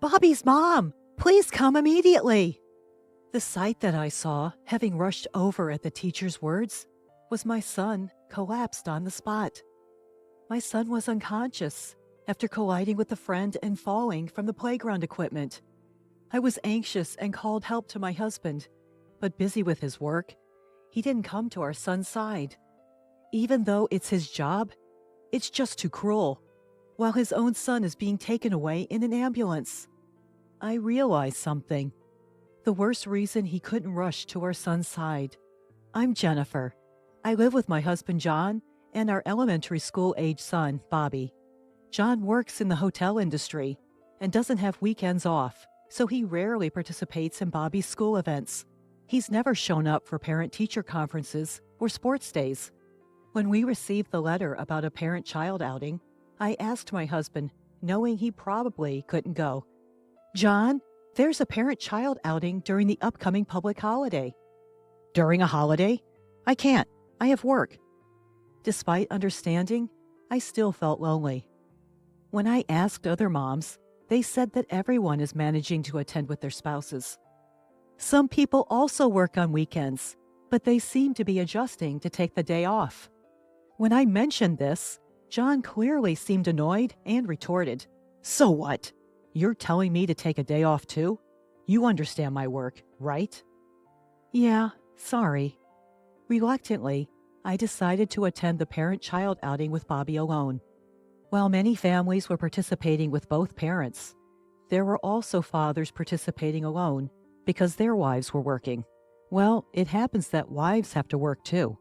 Bobby's mom! Please come immediately! The sight that I saw, having rushed over at the teacher's words, was my son collapsed on the spot. My son was unconscious after colliding with a friend and falling from the playground equipment. I was anxious and called help to my husband, but busy with his work, he didn't come to our son's side. Even though it's his job, it's just too cruel, while his own son is being taken away in an ambulance. I realized something. The worst reason he couldn't rush to our son's side. I'm Jennifer. I live with my husband John and our elementary school-age son, Bobby. John works in the hotel industry and doesn't have weekends off, so he rarely participates in Bobby's school events. He's never shown up for parent-teacher conferences or sports days. When we received the letter about a parent-child outing, I asked my husband, knowing he probably couldn't go, "John, there's a parent-child outing during the upcoming public holiday." "During a holiday? I can't. I have work." Despite understanding, I still felt lonely. When I asked other moms, they said that everyone is managing to attend with their spouses. Some people also work on weekends, but they seem to be adjusting to take the day off. When I mentioned this, John clearly seemed annoyed and retorted, "So what? You're telling me to take a day off too? You understand my work, right?" "Yeah, sorry." Reluctantly, I decided to attend the parent-child outing with Bobby alone. While many families were participating with both parents, there were also fathers participating alone because their wives were working. Well, it happens that wives have to work too.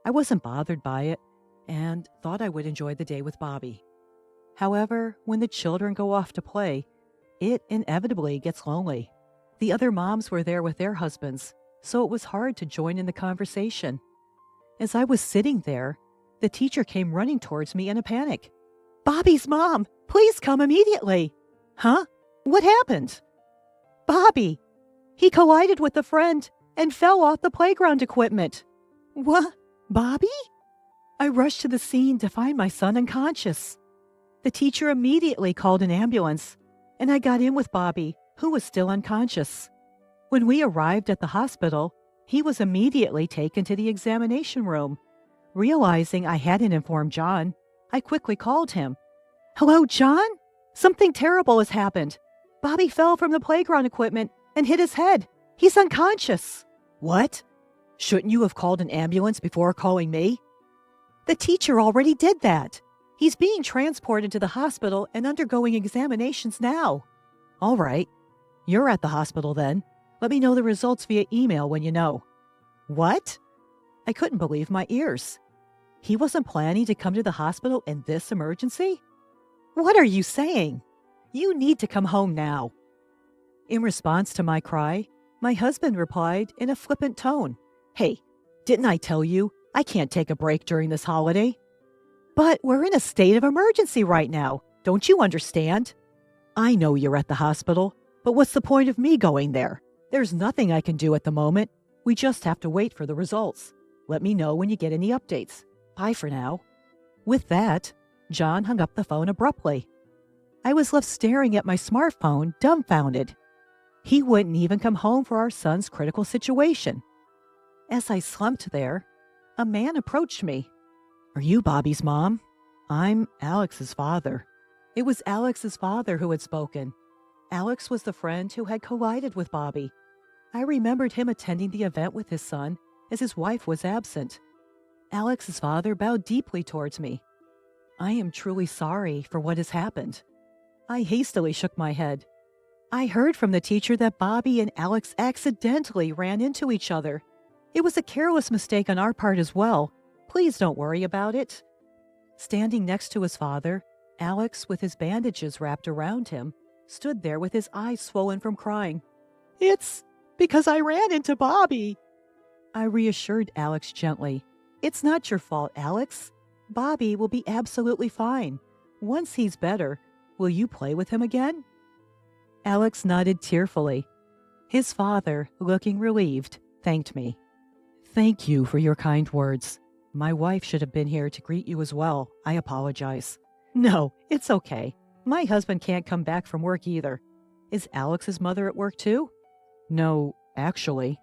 I wasn't bothered by it and thought I would enjoy the day with Bobby. However, when the children go off to play, it inevitably gets lonely. The other moms were there with their husbands, so it was hard to join in the conversation. As I was sitting there, the teacher came running towards me in a panic. "Bobby's mom, please come immediately." "Huh? What happened?" "Bobby. He collided with a friend and fell off the playground equipment." "What? Bobby?" I rushed to the scene to find my son unconscious. The teacher immediately called an ambulance, and I got in with Bobby, who was still unconscious. When we arrived at the hospital, he was immediately taken to the examination room. Realizing I hadn't informed John, I quickly called him. "Hello, John? Something terrible has happened. Bobby fell from the playground equipment and hit his head. He's unconscious." "What? Shouldn't you have called an ambulance before calling me?" "The teacher already did that. He's being transported to the hospital and undergoing examinations now." "All right. You're at the hospital then. Let me know the results via email when you know." "What?" I couldn't believe my ears. He wasn't planning to come to the hospital in this emergency? "What are you saying? You need to come home now." In response to my cry, my husband replied in a flippant tone, "Hey, didn't I tell you I can't take a break during this holiday?" "But we're in a state of emergency right now. Don't you understand?" "I know you're at the hospital, but what's the point of me going there? There's nothing I can do at the moment. We just have to wait for the results. Let me know when you get any updates. Bye for now." With that, John hung up the phone abruptly. I was left staring at my smartphone, dumbfounded. He wouldn't even come home for our son's critical situation. As I slumped there, a man approached me. "Are you Bobby's mom? I'm Alex's father." It was Alex's father who had spoken. Alex was the friend who had collided with Bobby. I remembered him attending the event with his son as his wife was absent. Alex's father bowed deeply towards me. "I am truly sorry for what has happened." I hastily shook my head. "I heard from the teacher that Bobby and Alex accidentally ran into each other. It was a careless mistake on our part as well. Please don't worry about it." Standing next to his father, Alex, with his bandages wrapped around him, stood there with his eyes swollen from crying. "It's because I ran into Bobby." I reassured Alex gently. "It's not your fault, Alex. Bobby will be absolutely fine. Once he's better, will you play with him again?" Alex nodded tearfully. His father, looking relieved, thanked me. "Thank you for your kind words. My wife should have been here to greet you as well. I apologize." "No, it's okay. My husband can't come back from work either. Is Alex's mother at work too? No, actually.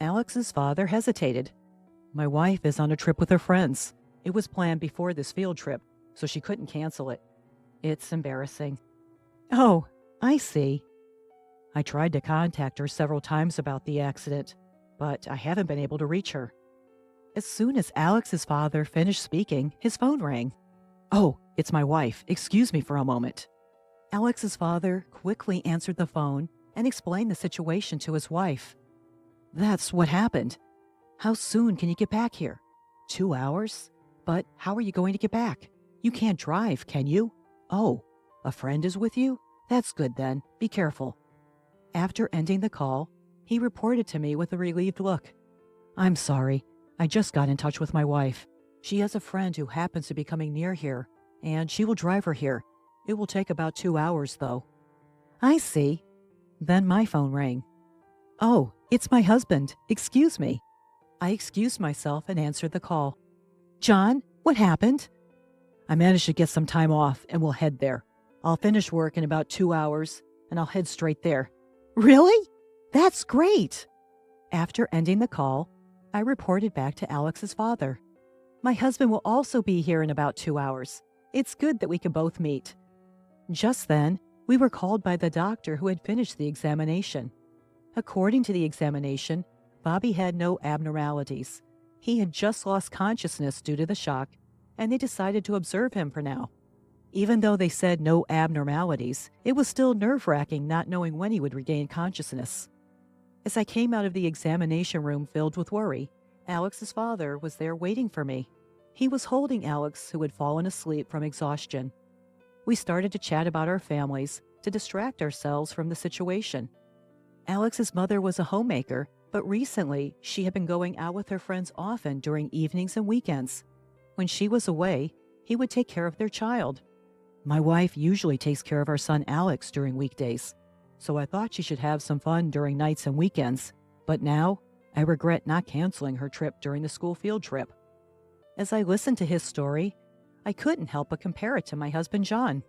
Alex's father hesitated. My wife is on a trip with her friends. It was planned before this field trip, so she couldn't cancel it. It's embarrassing. Oh, I see. I tried to contact her several times about the accident, but I haven't been able to reach her. As soon as Alex's father finished speaking, his phone rang. Oh, it's my wife. Excuse me for a moment. Alex's father quickly answered the phone and explained the situation to his wife. That's what happened. How soon can you get back here? 2 hours? But how are you going to get back? You can't drive, can you? Oh, a friend is with you? That's good then. Be careful. After ending the call, he reported to me with a relieved look. I'm sorry. I just got in touch with my wife. She has a friend who happens to be coming near here, and she will drive her here. It will take about 2 hours, though. I see. Then my phone rang. Oh, it's my husband. Excuse me. I excused myself and answered the call. John, what happened? I managed to get some time off and we'll head there. I'll finish work in about 2 hours and I'll head straight there. Really? That's great. After ending the call, I reported back to Alex's father. My husband will also be here in about 2 hours. It's good that we can both meet. Just then, we were called by the doctor who had finished the examination. According to the examination, Bobby had no abnormalities. He had just lost consciousness due to the shock, and they decided to observe him for now. Even though they said no abnormalities, it was still nerve-wracking not knowing when he would regain consciousness. As I came out of the examination room filled with worry, Alex's father was there waiting for me. He was holding Alex, who had fallen asleep from exhaustion. We started to chat about our families to distract ourselves from the situation. Alex's mother was a homemaker, but recently she had been going out with her friends often during evenings and weekends. When she was away, he would take care of their child. My wife usually takes care of our son Alex during weekdays, so I thought she should have some fun during nights and weekends, but now I regret not canceling her trip during the school field trip. As I listened to his story, I couldn't help but compare it to my husband John.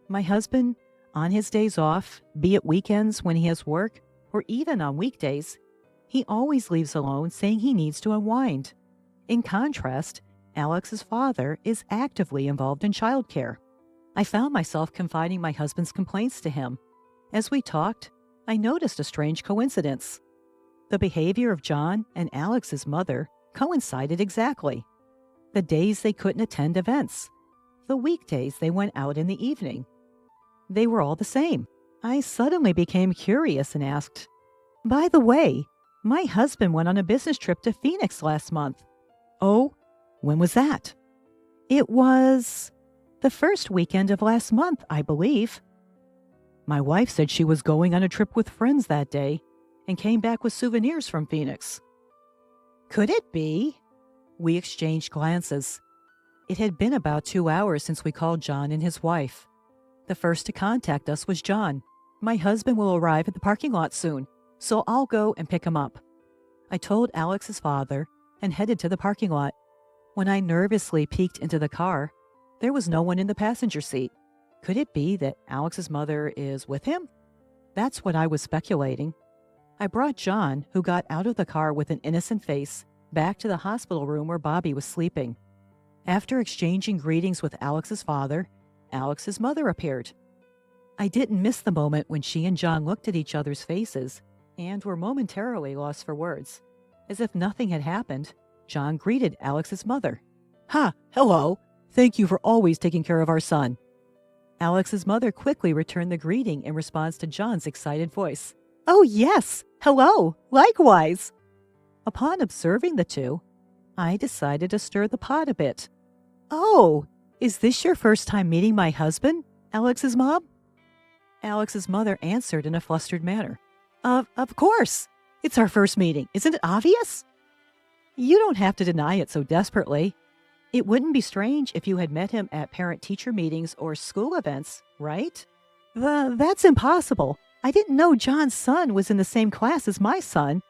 My husband, on his days off, be it weekends when he has work, or even on weekdays, he always leaves alone saying he needs to unwind. In contrast, Alex's father is actively involved in childcare. I found myself confiding my husband's complaints to him. As we talked, I noticed a strange coincidence. The behavior of John and Alex's mother coincided exactly. The days they couldn't attend events. The weekdays they went out in the evening. They were all the same. I suddenly became curious and asked, by the way, my husband went on a business trip to Phoenix last month. Oh, when was that? It was the first weekend of last month, I believe. My wife said she was going on a trip with friends that day and came back with souvenirs from Phoenix. Could it be? We exchanged glances. It had been about 2 hours since we called John and his wife. The first to contact us was John. My husband will arrive at the parking lot soon, so I'll go and pick him up. I told Alex's father and headed to the parking lot. When I nervously peeked into the car, there was no one in the passenger seat. Could it be that Alex's mother is with him? That's what I was speculating. I brought John, who got out of the car with an innocent face, back to the hospital room where Bobby was sleeping. After exchanging greetings with Alex's father, Alex's mother appeared. I didn't miss the moment when she and John looked at each other's faces and were momentarily lost for words. As if nothing had happened, John greeted Alex's mother. Ha, hello. Thank you for always taking care of our son. Alex's mother quickly returned the greeting in response to John's excited voice. Oh, yes. Hello. Likewise. Upon observing the two, I decided to stir the pot a bit. Oh, is this your first time meeting my husband, Alex's mom? Alex's mother answered in a flustered manner. Of course. It's our first meeting. Isn't it obvious? You don't have to deny it so desperately. It wouldn't be strange if you had met him at parent-teacher meetings or school events, right? That's impossible. I didn't know John's son was in the same class as my son.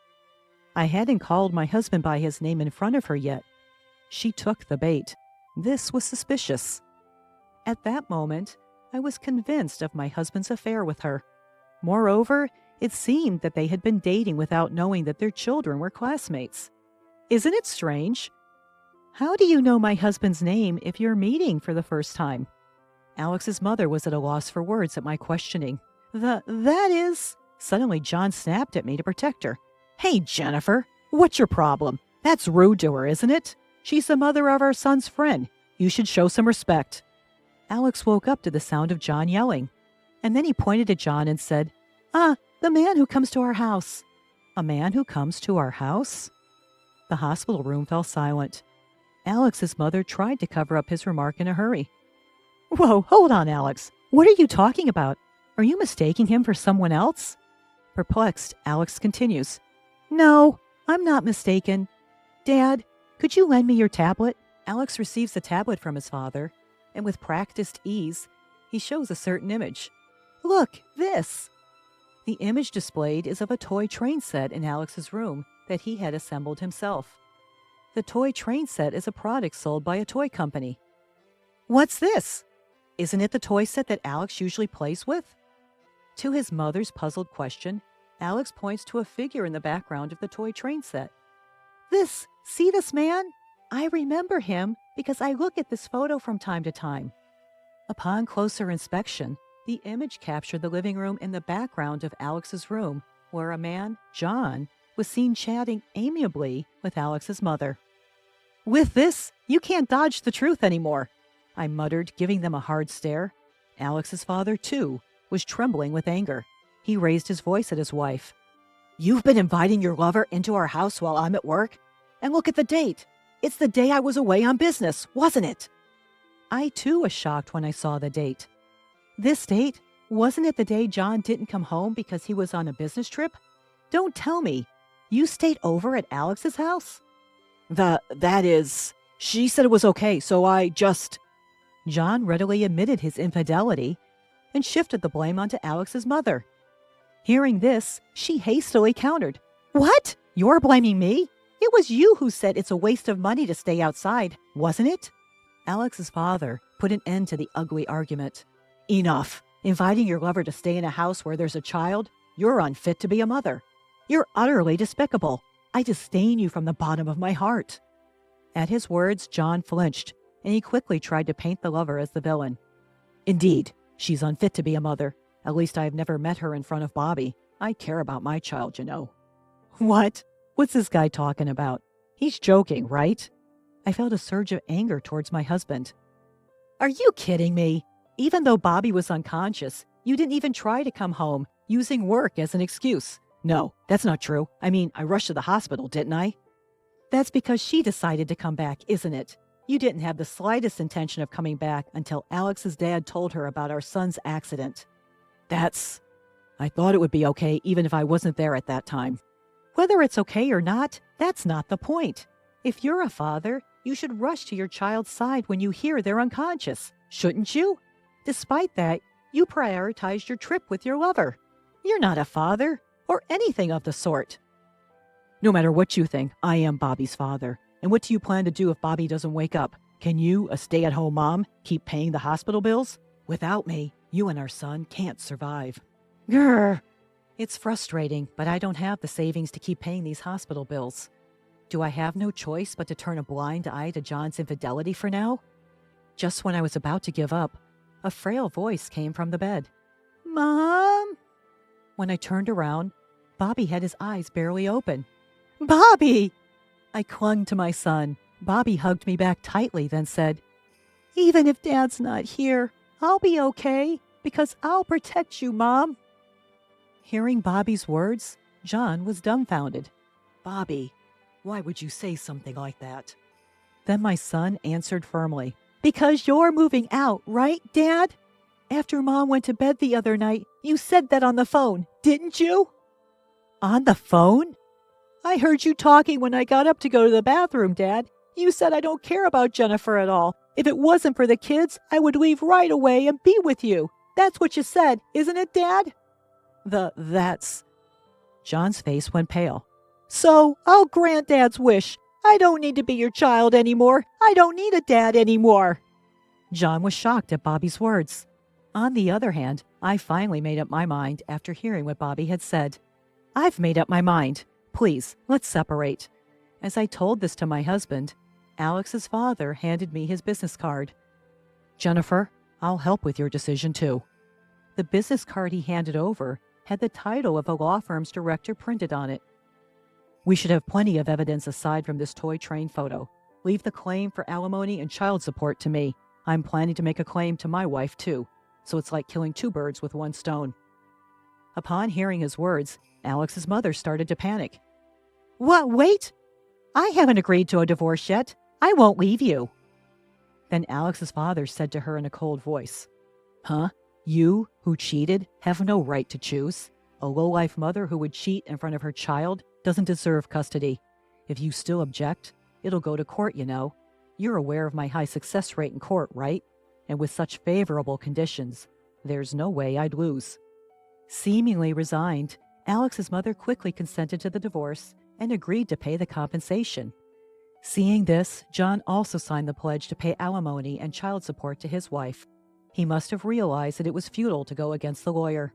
I hadn't called my husband by his name in front of her yet. She took the bait. This was suspicious. At that moment, I was convinced of my husband's affair with her. Moreover, it seemed that they had been dating without knowing that their children were classmates. Isn't it strange? How do you know my husband's name if you're meeting for the first time? Alex's mother was at a loss for words at my questioning. That is... Suddenly, John snapped at me to protect her. Hey, Jennifer, what's your problem? That's rude to her, isn't it? She's the mother of our son's friend. You should show some respect. Alex woke up to the sound of John yelling. And then he pointed at John and said, the man who comes to our house. A man who comes to our house? The hospital room fell silent. Alex's mother tried to cover up his remark in a hurry. Whoa, hold on, Alex. What are you talking about? Are you mistaking him for someone else? Perplexed, Alex continues. No, I'm not mistaken. Dad, could you lend me your tablet? Alex receives the tablet from his father, and with practiced ease, he shows a certain image. Look, this! The image displayed is of a toy train set in Alex's room that he had assembled himself. The toy train set is a product sold by a toy company. What's this? Isn't it the toy set that Alex usually plays with? To his mother's puzzled question, Alex points to a figure in the background of the toy train set. See this man? I remember him because I look at this photo from time to time. Upon closer inspection, the image captured the living room in the background of Alex's room, where a man, John, was seen chatting amiably with Alex's mother. With this, you can't dodge the truth anymore, I muttered, giving them a hard stare. Alex's father, too, was trembling with anger. He raised his voice at his wife. You've been inviting your lover into our house while I'm at work? And look at the date. It's the day I was away on business, wasn't it? I, too, was shocked when I saw the date. This date? Wasn't it the day John didn't come home because he was on a business trip? Don't tell me. You stayed over at Alex's house? That is... She said it was okay, so I just... John readily admitted his infidelity and shifted the blame onto Alex's mother. Hearing this, she hastily countered. What? You're blaming me? It was you who said it's a waste of money to stay outside, wasn't it? Alex's father put an end to the ugly argument. Enough. Inviting your lover to stay in a house where there's a child? You're unfit to be a mother. You're utterly despicable. I disdain you from the bottom of my heart. At his words, John flinched, and he quickly tried to paint the lover as the villain. Indeed, she's unfit to be a mother. At least I've never met her in front of Bobby. I care about my child, you know. What? What's this guy talking about? He's joking, right? I felt a surge of anger towards my husband. Are you kidding me? Even though Bobby was unconscious, you didn't even try to come home, using work as an excuse. No, that's not true. I mean, I rushed to the hospital, didn't I? That's because she decided to come back, isn't it? You didn't have the slightest intention of coming back until Alex's dad told her about our son's accident. I thought it would be okay even if I wasn't there at that time. Whether it's okay or not, that's not the point. If you're a father, you should rush to your child's side when you hear they're unconscious, shouldn't you? Despite that, you prioritized your trip with your lover. You're not a father, or anything of the sort. No matter what you think, I am Bobby's father. And what do you plan to do if Bobby doesn't wake up? Can you, a stay-at-home mom, keep paying the hospital bills? Without me, you and our son can't survive. Grr! It's frustrating, but I don't have the savings to keep paying these hospital bills. Do I have no choice but to turn a blind eye to John's infidelity for now? Just when I was about to give up, a frail voice came from the bed. Mom? When I turned around, Bobby had his eyes barely open. Bobby! I clung to my son. Bobby hugged me back tightly, then said, Even if Dad's not here, I'll be okay, because I'll protect you, Mom. Hearing Bobby's words, John was dumbfounded. Bobby, why would you say something like that? Then my son answered firmly, Because you're moving out, right, Dad? After Mom went to bed the other night, you said that on the phone, didn't you? On the phone? I heard you talking when I got up to go to the bathroom, Dad. You said I don't care about Jennifer at all. If it wasn't for the kids, I would leave right away and be with you. That's what you said, isn't it, Dad? That's... John's face went pale. So, I'll grant Dad's wish. I don't need to be your child anymore. I don't need a dad anymore. John was shocked at Bobby's words. On the other hand, I finally made up my mind after hearing what Bobby had said. "I've made up my mind. Please, let's separate." As I told this to my husband, Alex's father handed me his business card. "Jennifer, I'll help with your decision too." The business card he handed over had the title of a law firm's director printed on it. "We should have plenty of evidence aside from this toy train photo. Leave the claim for alimony and child support to me. I'm planning to make a claim to my wife too, so it's like killing two birds with one stone." Upon hearing his words, Alex's mother started to panic. "What? Wait! I haven't agreed to a divorce yet. I won't leave you." Then Alex's father said to her in a cold voice, "Huh? You, who cheated, have no right to choose. A low-life mother who would cheat in front of her child doesn't deserve custody. If you still object, it'll go to court, you know. You're aware of my high success rate in court, right? And with such favorable conditions, there's no way I'd lose." Seemingly resigned, Alex's mother quickly consented to the divorce and agreed to pay the compensation. Seeing this, John also signed the pledge to pay alimony and child support to his wife. He must have realized that it was futile to go against the lawyer.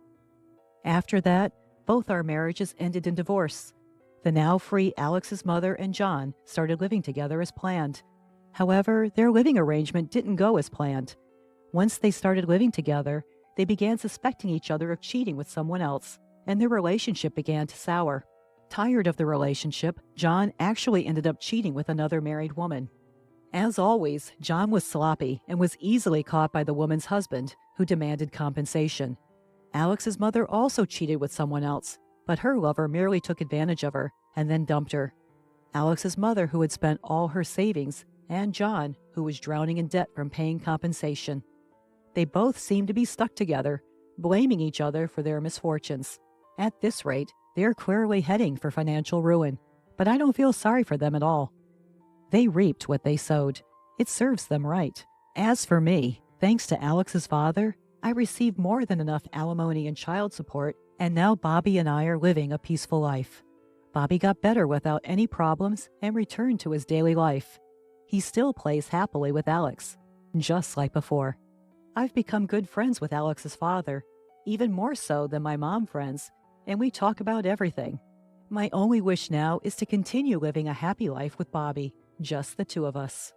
After that, both our marriages ended in divorce. The now free Alex's mother and John started living together as planned. However, their living arrangement didn't go as planned. Once they started living together, they began suspecting each other of cheating with someone else, and their relationship began to sour. Tired of the relationship, John actually ended up cheating with another married woman. As always, John was sloppy and was easily caught by the woman's husband, who demanded compensation. Alex's mother also cheated with someone else, but her lover merely took advantage of her and then dumped her. Alex's mother, who had spent all her savings, and John, who was drowning in debt from paying compensation. They both seemed to be stuck together, blaming each other for their misfortunes. At this rate, they're clearly heading for financial ruin, but I don't feel sorry for them at all. They reaped what they sowed. It serves them right. As for me, thanks to Alex's father, I received more than enough alimony and child support, and now Bobby and I are living a peaceful life. Bobby got better without any problems and returned to his daily life. He still plays happily with Alex, just like before. I've become good friends with Alex's father, even more so than my mom friends, and we talk about everything. My only wish now is to continue living a happy life with Bobby, just the two of us.